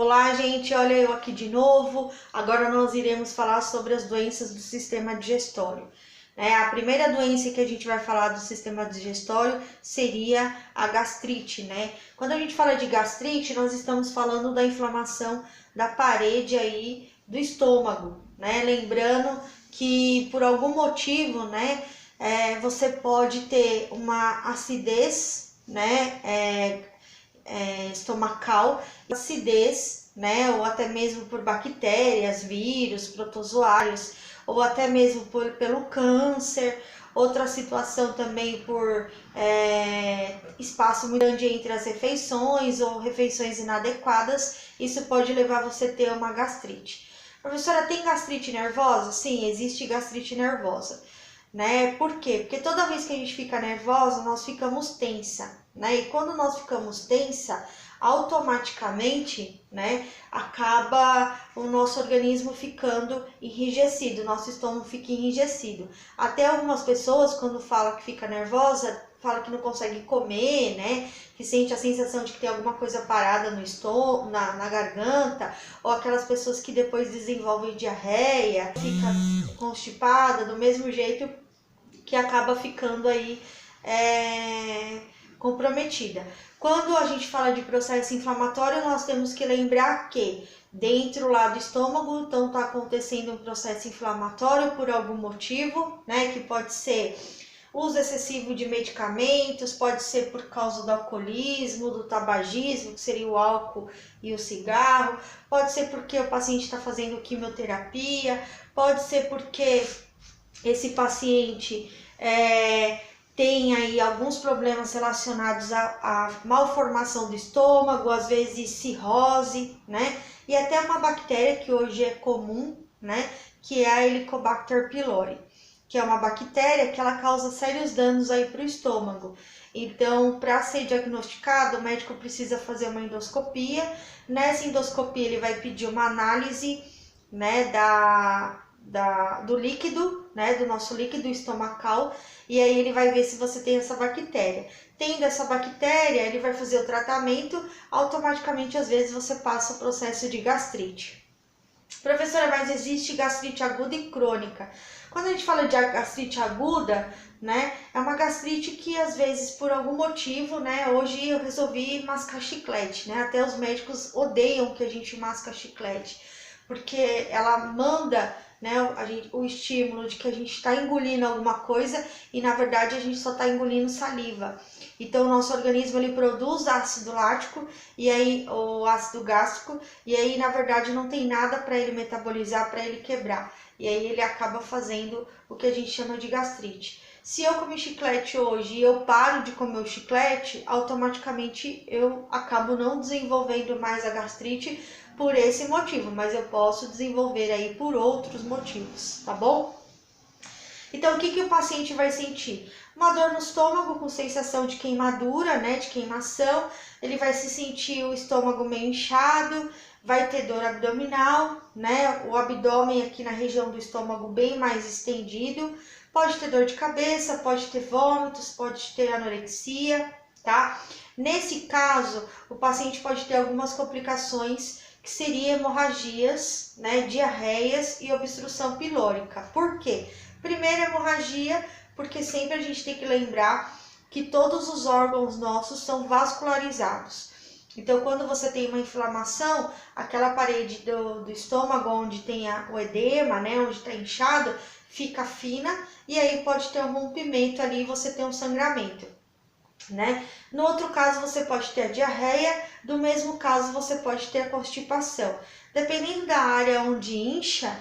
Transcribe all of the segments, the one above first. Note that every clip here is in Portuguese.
Olá, gente, olha eu aqui de novo. Agora nós iremos falar sobre as doenças do sistema digestório. A primeira doença que a gente vai falar do sistema digestório seria a gastrite, né? Quando a gente fala de gastrite, nós estamos falando da inflamação da parede aí do estômago, né? Lembrando que por algum motivo, né, você pode ter uma acidez, né, estomacal, acidez, né, ou até mesmo por bactérias, vírus, protozoários, ou até mesmo pelo câncer. Outra situação também por espaço muito grande entre as refeições ou refeições inadequadas, isso pode levar você a ter uma gastrite. Professora, tem gastrite nervosa? Sim, existe gastrite nervosa. Né? Por quê? Porque toda vez que a gente fica nervosa, nós ficamos tensa, né? E quando nós ficamos tensa, automaticamente, né, acaba o nosso organismo ficando enrijecido, nosso estômago fica enrijecido. Até algumas pessoas, quando falam que fica nervosa, fala que não consegue comer, né? Que sente a sensação de que tem alguma coisa parada no estômago, na garganta, ou aquelas pessoas que depois desenvolvem diarreia, fica constipada, do mesmo jeito que acaba ficando aí comprometida. Quando a gente fala de processo inflamatório, nós temos que lembrar que dentro lá do estômago, então está acontecendo um processo inflamatório por algum motivo, né? Que pode ser uso excessivo de medicamentos, pode ser por causa do alcoolismo, do tabagismo, que seria o álcool e o cigarro, pode ser porque o paciente está fazendo quimioterapia, pode ser porque esse paciente tem aí alguns problemas relacionados à malformação do estômago, às vezes cirrose, né? E até uma bactéria que hoje é comum, né? Que é a Helicobacter pylori, que é uma bactéria que ela causa sérios danos aí para o estômago. Então, para ser diagnosticado, o médico precisa fazer uma endoscopia. Nessa endoscopia, ele vai pedir uma análise, né, do líquido, né, do nosso líquido estomacal, e aí ele vai ver se você tem essa bactéria. Tendo essa bactéria, ele vai fazer o tratamento, automaticamente às vezes você passa o processo de gastrite. Professora, mas existe gastrite aguda e crônica. Quando a gente fala de gastrite aguda, né, é uma gastrite que às vezes por algum motivo, né, hoje eu resolvi mascar chiclete, né, até os médicos odeiam que a gente masca chiclete, porque ela manda, né, o estímulo de que a gente está engolindo alguma coisa e na verdade a gente só está engolindo saliva. Então o nosso organismo ele produz ácido lático e aí o ácido gástrico e aí na verdade não tem nada para ele metabolizar, para ele quebrar. E aí ele acaba fazendo o que a gente chama de gastrite. Se eu comer chiclete hoje e eu paro de comer o chiclete, automaticamente eu acabo não desenvolvendo mais a gastrite por esse motivo, mas eu posso desenvolver aí por outros motivos, tá bom? Então, o que o paciente vai sentir? Uma dor no estômago com sensação de queimadura, né, de queimação. Ele vai se sentir o estômago meio inchado, vai ter dor abdominal, né, o abdômen aqui na região do estômago bem mais estendido. Pode ter dor de cabeça, pode ter vômitos, pode ter anorexia, tá? Nesse caso, o paciente pode ter algumas complicações que seriam hemorragias, né, diarreias e obstrução pilórica. Por quê? Primeiro, hemorragia, porque sempre a gente tem que lembrar que todos os órgãos nossos são vascularizados. Então, quando você tem uma inflamação, aquela parede do estômago onde tem o edema, né, onde está inchado, fica fina e aí pode ter um rompimento ali e você tem um sangramento, né? No outro caso, você pode ter a diarreia, do mesmo caso, você pode ter a constipação. Dependendo da área onde incha,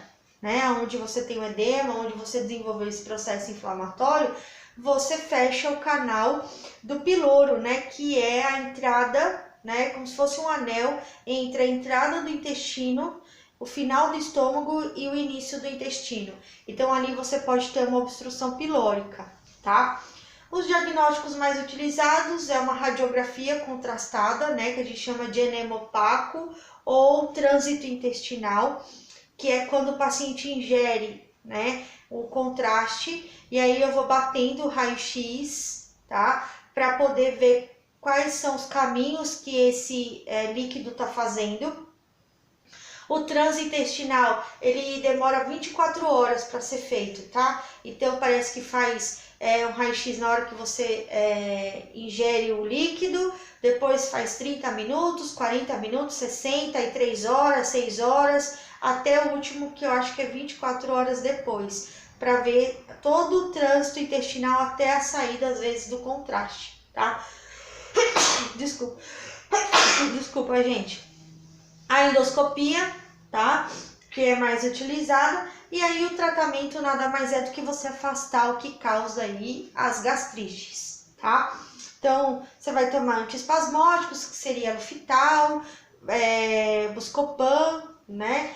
né, onde você tem o edema, onde você desenvolveu esse processo inflamatório, você fecha o canal do piloro, né, que é a entrada, né, como se fosse um anel entre a entrada do intestino, o final do estômago e o início do intestino. Então, ali você pode ter uma obstrução pilórica, tá? Os diagnósticos mais utilizados é uma radiografia contrastada, né, que a gente chama de enema opaco ou trânsito intestinal, que é quando o paciente ingere, né, o contraste, e aí eu vou batendo o raio-x, tá, para poder ver quais são os caminhos que esse líquido está fazendo. O trânsito intestinal, ele demora 24 horas para ser feito, tá? Então parece que faz um raio-x na hora que você ingere o líquido, depois faz 30 minutos, 40 minutos, 60 e 3 horas, 6 horas, até o último que eu acho que é 24 horas depois, para ver todo o trânsito intestinal até a saída, às vezes, do contraste, tá? Desculpa, gente. A endoscopia, tá? Que é mais utilizada. E aí o tratamento nada mais é do que você afastar o que causa aí as gastrites, tá? Então, você vai tomar antiespasmódicos, que seria Lufital, Buscopan, né?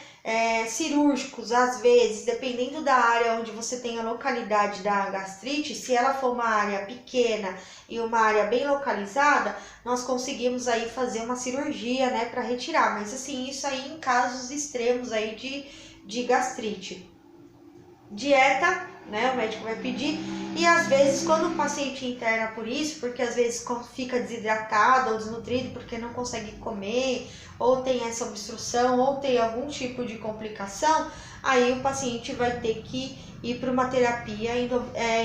Cirúrgicos, às vezes, dependendo da área onde você tem a localidade da gastrite, se ela for uma área pequena e uma área bem localizada, nós conseguimos aí fazer uma cirurgia, né, para retirar, mas assim, isso aí em casos extremos aí de gastrite. Dieta, né, o médico vai pedir, e às vezes quando o paciente interna por isso, porque às vezes fica desidratado ou desnutrido porque não consegue comer, ou tem essa obstrução, ou tem algum tipo de complicação, aí o paciente vai ter que ir para uma terapia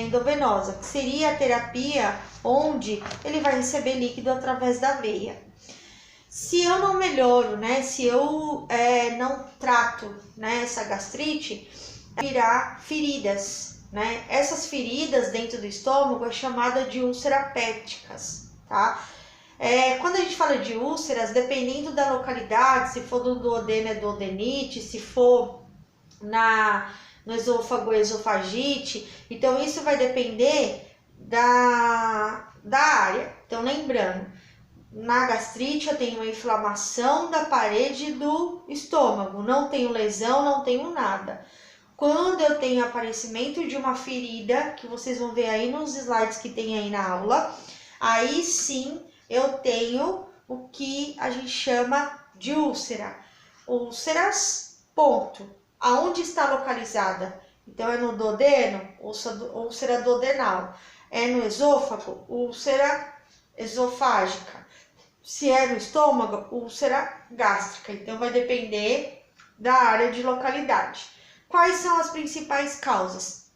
endovenosa, que seria a terapia onde ele vai receber líquido através da veia. Se eu não melhoro, né, se eu não trato, né, essa gastrite, virar feridas, né? Essas feridas dentro do estômago é chamada de úlceras pépticas, tá? Quando a gente fala de úlceras, dependendo da localidade, se for do duodeno é duodenite, se for no esôfago é esofagite, então isso vai depender da área. Então lembrando, na gastrite eu tenho uma inflamação da parede do estômago, não tenho lesão, não tenho nada. Quando eu tenho aparecimento de uma ferida, que vocês vão ver aí nos slides que tem aí na aula, aí sim eu tenho o que a gente chama de úlcera. Úlceras, ponto. Aonde está localizada? Então é no duodeno, úlcera duodenal. É no esôfago, úlcera esofágica. Se é no estômago, úlcera gástrica. Então vai depender da área de localidade. Quais são as principais causas?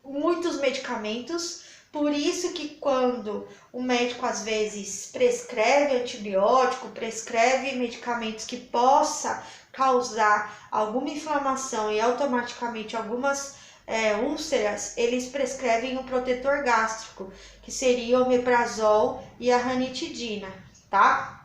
Muitos medicamentos, por isso que quando o médico às vezes prescreve antibiótico, prescreve medicamentos que possa causar alguma inflamação e automaticamente algumas úlceras, eles prescrevem o protetor gástrico, que seria o omeprazol e a ranitidina, tá?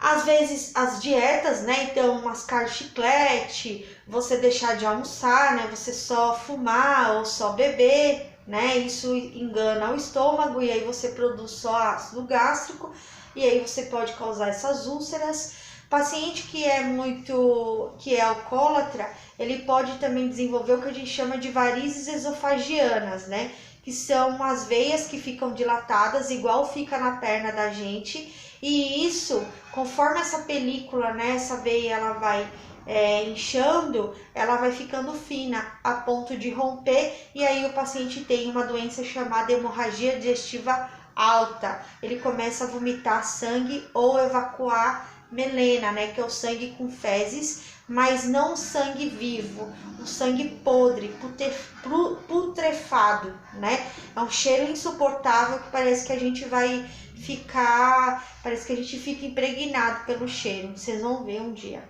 Às vezes as dietas, né, então mascar chiclete, você deixar de almoçar, né, você só fumar ou só beber, né, isso engana o estômago e aí você produz só ácido gástrico e aí você pode causar essas úlceras. Paciente que é alcoólatra, ele pode também desenvolver o que a gente chama de varizes esofagianas, né, que são as veias que ficam dilatadas, igual fica na perna da gente. E isso, conforme essa película, né, essa veia, ela vai inchando, ela vai ficando fina a ponto de romper e aí o paciente tem uma doença chamada hemorragia digestiva alta. Ele começa a vomitar sangue ou evacuar melena, né, que é o sangue com fezes, mas não sangue vivo, um sangue podre, putrefado, né? É um cheiro insuportável que parece que a gente vai parece que a gente fica impregnado pelo cheiro, vocês vão ver um dia.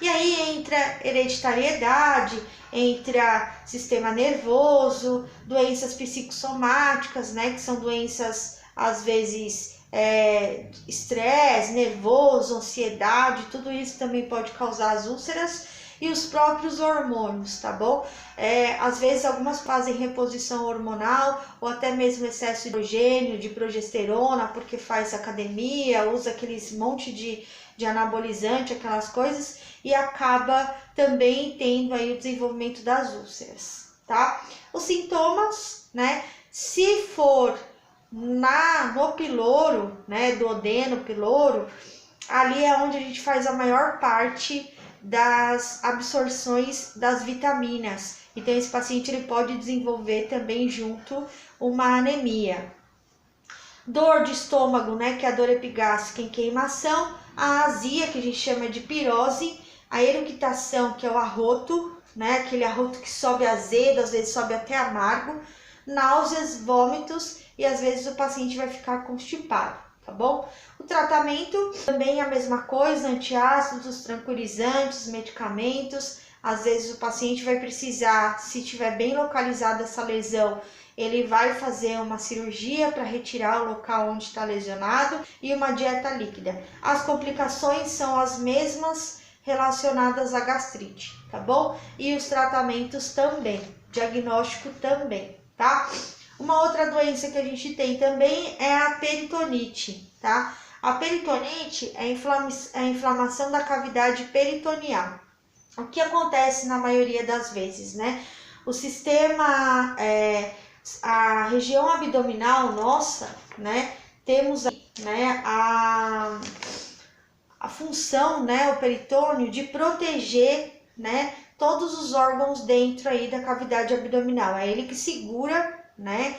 E aí entra hereditariedade, entra sistema nervoso, doenças psicossomáticas, né, que são doenças às vezes estresse, nervoso, ansiedade, tudo isso também pode causar as úlceras. E os próprios hormônios, tá bom? Às vezes algumas fazem reposição hormonal ou até mesmo excesso de estrogênio, de progesterona, porque faz academia, usa aqueles monte de anabolizante, aquelas coisas, e acaba também tendo aí o desenvolvimento das úlceras, tá? Os sintomas, né? Se for no piloro, né, duodeno, piloro, ali é onde a gente faz a maior parte das absorções das vitaminas. Então esse paciente ele pode desenvolver também junto uma anemia. Dor de estômago, né, que é a dor epigástrica em queimação, a azia, que a gente chama de pirose, a eructação, que é o arroto, né? Aquele arroto que sobe azedo, às vezes sobe até amargo, náuseas, vômitos e às vezes o paciente vai ficar constipado, tá bom? O tratamento também é a mesma coisa, antiácidos, tranquilizantes, medicamentos. Às vezes o paciente vai precisar, se tiver bem localizada essa lesão, ele vai fazer uma cirurgia para retirar o local onde está lesionado e uma dieta líquida. As complicações são as mesmas relacionadas à gastrite, tá bom? E os tratamentos também, diagnóstico também, tá? Uma outra doença que a gente tem também é a peritonite, tá? A peritonite é a inflamação da cavidade peritoneal. O que acontece na maioria das vezes, né? O sistema, a região abdominal nossa, né? Temos aí, né, a função, né, o peritônio, de proteger, né, todos os órgãos dentro aí da cavidade abdominal. É ele que segura, né,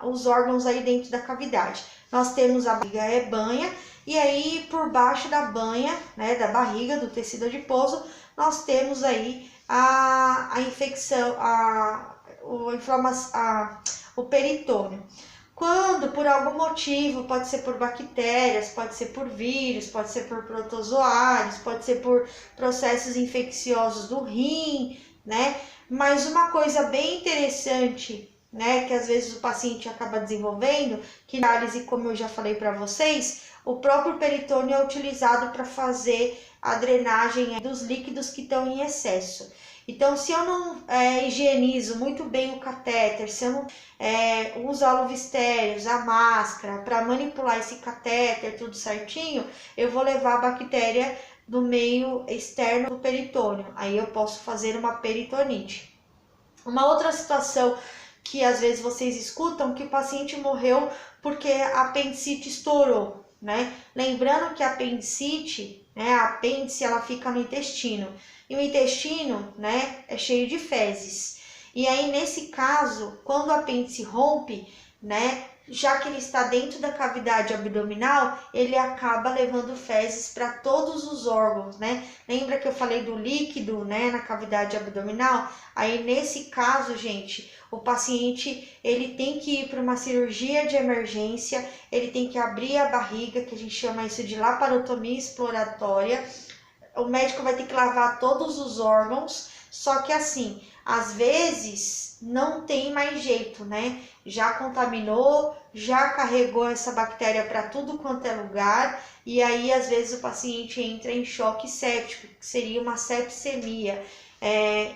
os órgãos aí dentro da cavidade. Nós temos a barriga banha, e aí por baixo da banha, né, da barriga, do tecido adiposo, nós temos aí a infecção, o peritônio. Quando, por algum motivo, pode ser por bactérias, pode ser por vírus, pode ser por protozoários, pode ser por processos infecciosos do rim, né? Mas uma coisa bem interessante, né, que às vezes o paciente acaba desenvolvendo, que na análise, como eu já falei para vocês, o próprio peritônio é utilizado para fazer a drenagem dos líquidos que estão em excesso. Então, se eu não higienizo muito bem o catéter, se eu não uso aluvistérios, a máscara, para manipular esse catéter tudo certinho, eu vou levar a bactéria do meio externo do peritônio. Aí eu posso fazer uma peritonite. Uma outra situação que às vezes vocês escutam, que o paciente morreu porque a apendicite estourou, né? Lembrando que a apendicite, né, a apêndice, ela fica no intestino. E o intestino, né, é cheio de fezes. E aí, nesse caso, quando o apêndice rompe, né, já que ele está dentro da cavidade abdominal, ele acaba levando fezes para todos os órgãos, né? Lembra que eu falei do líquido, né, na cavidade abdominal? Aí, nesse caso, gente, o paciente, ele tem que ir para uma cirurgia de emergência, ele tem que abrir a barriga, que a gente chama isso de laparotomia exploratória. O médico vai ter que lavar todos os órgãos, só que assim, às vezes não tem mais jeito, né? Já contaminou, já carregou essa bactéria para tudo quanto é lugar, e aí às vezes o paciente entra em choque séptico, que seria uma sepsemia,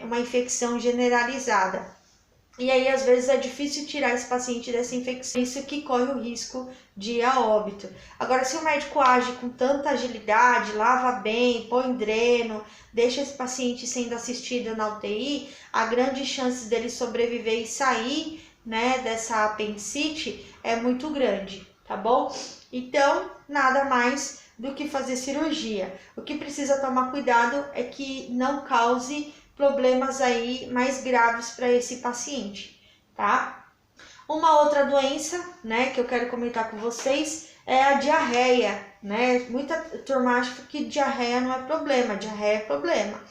uma infecção generalizada. E aí, às vezes, é difícil tirar esse paciente dessa infecção, isso que corre o risco de ir a óbito. Agora, se o médico age com tanta agilidade, lava bem, põe dreno, deixa esse paciente sendo assistido na UTI, a grande chance dele sobreviver e sair, né, dessa apendicite é muito grande, tá bom? Então, nada mais do que fazer cirurgia. O que precisa tomar cuidado é que não cause problemas aí mais graves para esse paciente, tá? Uma outra doença, né, que eu quero comentar com vocês é a diarreia, né? Muita turma acha que diarreia não é problema, diarreia é problema.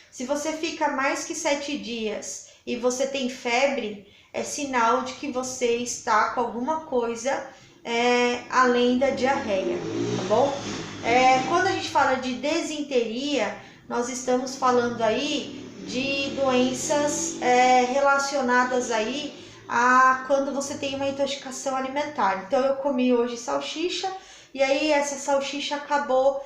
Se você fica mais que 7 dias e você tem febre, é sinal de que você está com alguma coisa além da diarreia, tá bom? Quando a gente fala de desinteria, nós estamos falando aí de doenças relacionadas aí a quando você tem uma intoxicação alimentar. Então, eu comi hoje salsicha e aí essa salsicha acabou,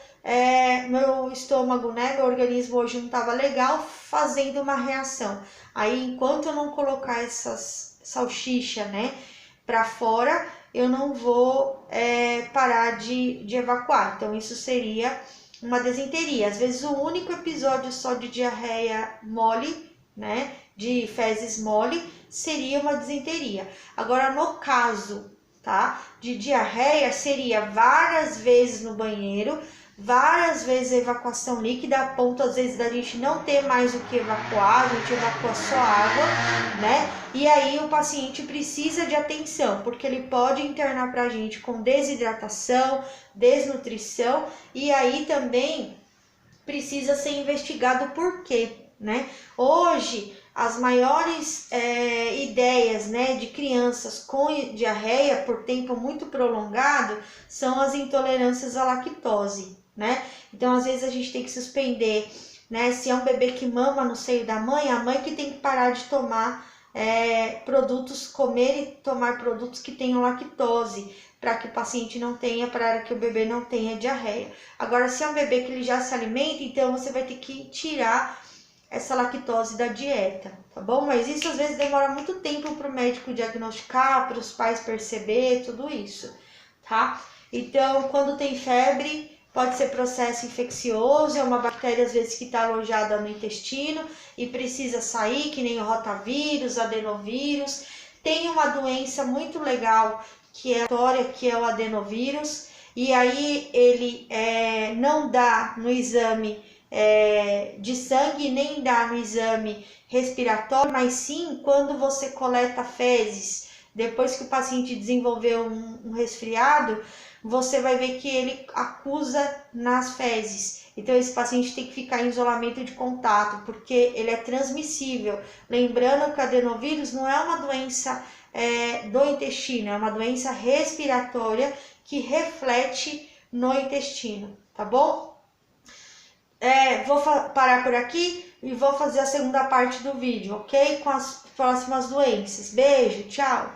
meu estômago, né, meu organismo hoje não estava legal, fazendo uma reação. Aí, enquanto eu não colocar essas salsicha, né, para fora, eu não vou parar de evacuar. Então, isso seria uma desinteria. Às vezes o único episódio só de diarreia mole, né, de fezes mole, seria uma desinteria. Agora, no caso, tá, de diarreia, seria várias vezes no banheiro, várias vezes a evacuação líquida, a ponto às vezes da gente não ter mais o que evacuar, a gente evacua só água, né? E aí o paciente precisa de atenção, porque ele pode internar pra gente com desidratação, desnutrição, e aí também precisa ser investigado por quê, né? Hoje, as maiores ideias, né, de crianças com diarreia por tempo muito prolongado são as intolerâncias à lactose, né? Então, às vezes a gente tem que suspender, né? Se é um bebê que mama no seio da mãe, a mãe que tem que parar de tomar produtos, comer e tomar produtos que tenham lactose, para que o paciente não tenha, para que o bebê não tenha diarreia. Agora, se é um bebê que ele já se alimenta, então você vai ter que tirar essa lactose da dieta, tá bom? Mas isso às vezes demora muito tempo para o médico diagnosticar, para os pais perceber, tudo isso, tá? Então, quando tem febre, pode ser processo infeccioso, é uma bactéria às vezes que está alojada no intestino e precisa sair, que nem o rotavírus, adenovírus. Tem uma doença muito legal que é o adenovírus, e aí ele não dá no exame de sangue, nem dá no exame respiratório, mas sim quando você coleta fezes, depois que o paciente desenvolveu um resfriado, você vai ver que ele acusa nas fezes. Então esse paciente tem que ficar em isolamento de contato, porque ele é transmissível. Lembrando que o adenovírus não é uma doença do intestino, é uma doença respiratória que reflete no intestino, tá bom? Vou parar por aqui e vou fazer a segunda parte do vídeo, ok? Com as próximas doenças. Beijo, tchau!